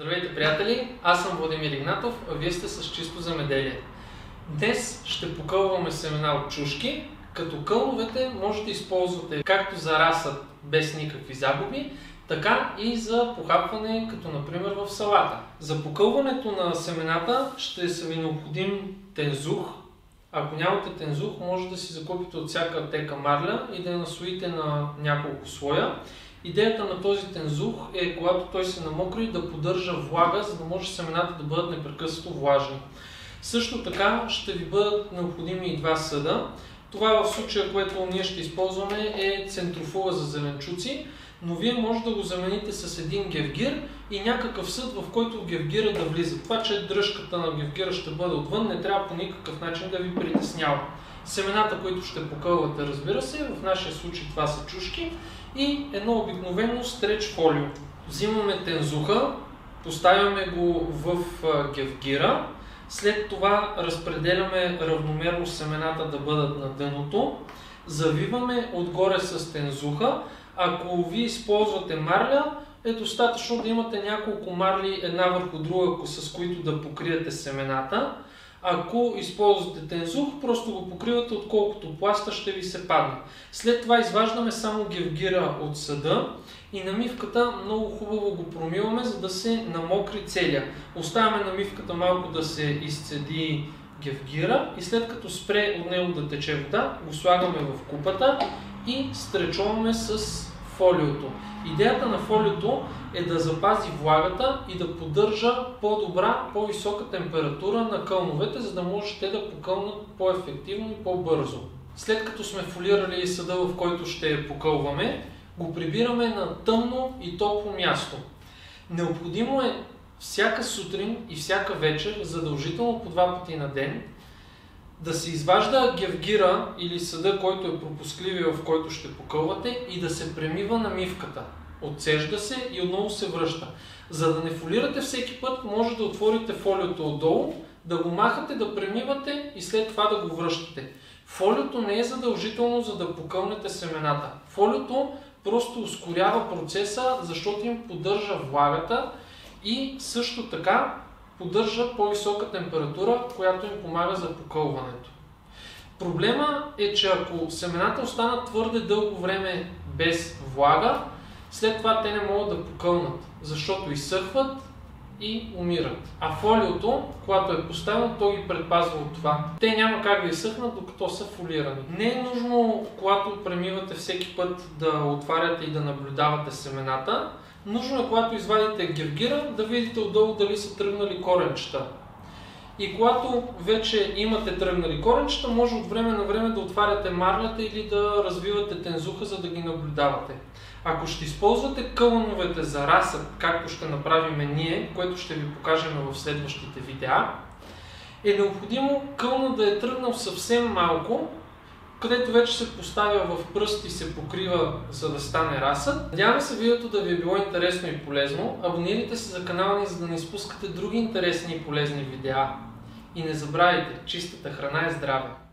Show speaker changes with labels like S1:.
S1: Здравейте, приятели! Аз съм Владимир Игнатов, а вие сте с Чисто земеделие. Днес ще покълваме семена от чушки, като кълновете може да използвате както за разсад без никакви загуби, така и за похапване, като например в салата. За покълването на семената ще са ви необходим тензух. Ако нямате тензух, може да си закупите от всяка аптека марля и да я наслоите на няколко слоя. Идеята на този тензух е, когато той се намокри, да поддържа влага, за да може семената да бъдат непрекъснато влажни. Също така ще ви бъдат необходими и два съда. Това в случая, което ние ще използваме, е центрофуга за зеленчуци, но вие може да го замените с един гевгир и някакъв съд, в който гевгира да влиза. Това, че дръжката на гевгира ще бъде отвън, не трябва по никакъв начин да ви притеснява. Семената, които ще покълвате, разбира се, в нашия случай това са чушки, и едно обикновено стреч фолио. Взимаме тензуха, поставяме го в гевгира, след това разпределяме равномерно семената да бъдат на дъното, завиваме отгоре с тензуха. Ако ви използвате марля, е достатъчно да имате няколко марли една върху друга, с които да покриете семената. Ако използвате тензух, просто го покривате, отколкото пласта ще ви се падне. След това изваждаме само гевгира от съда и намивката много хубаво го промиваме, за да се намокри целия. Оставяме намивката малко да се изцеди гевгира и след като спре от него да тече вода, го слагаме в купата и стречоваме с фолиото. Идеята на фолиото е да запази влагата и да поддържа по-добра, по-висока температура на кълновете, за да може те да покълнат по-ефективно и по-бързо. След като сме фолирали съда, в който ще покълваме, го прибираме на тъмно и топло място. Необходимо е всяка сутрин и всяка вечер, задължително по 2 пъти на ден, да се изважда гевгира или съда, който е пропускливия, в който ще покълвате, и да се премива намивката. Отцежда се и отново се връща. За да не фолирате всеки път, може да отворите фолиото отдолу, да го махате, да премивате и след това да го връщате. Фолиото не е задължително, за да покълнете семената. Фолиото просто ускорява процеса, защото им поддържа влагата и също така поддържа по-висока температура, която им помага за покълването. Проблема е, че ако семената останат твърде дълго време без влага, след това те не могат да покълнат, защото изсъхват и умират. А фолиото, когато е поставено, то ги предпазва от това. Те няма как да изсъхнат, докато са фолирани. Не е нужно, когато премивате всеки път, да отваряте и да наблюдавате семената. Нужно е, когато извадите гевгира, да видите отдолу дали са тръгнали коренчета. И когато вече имате тръгнали коренчета, може от време на време да отваряте марлята или да развивате тензуха, за да ги наблюдавате. Ако ще използвате кълновете за разсад, както ще направим ние, което ще ви покажем в следващите видеа, е необходимо кълна да е тръгнал съвсем малко, където вече се поставя в пръст и се покрива, за да стане разсад. Надявам се видеото да ви е било интересно и полезно. Абонирайте се за канала ни, за да не изпускате други интересни и полезни видеа. И не забравяйте, чистата храна е здраве!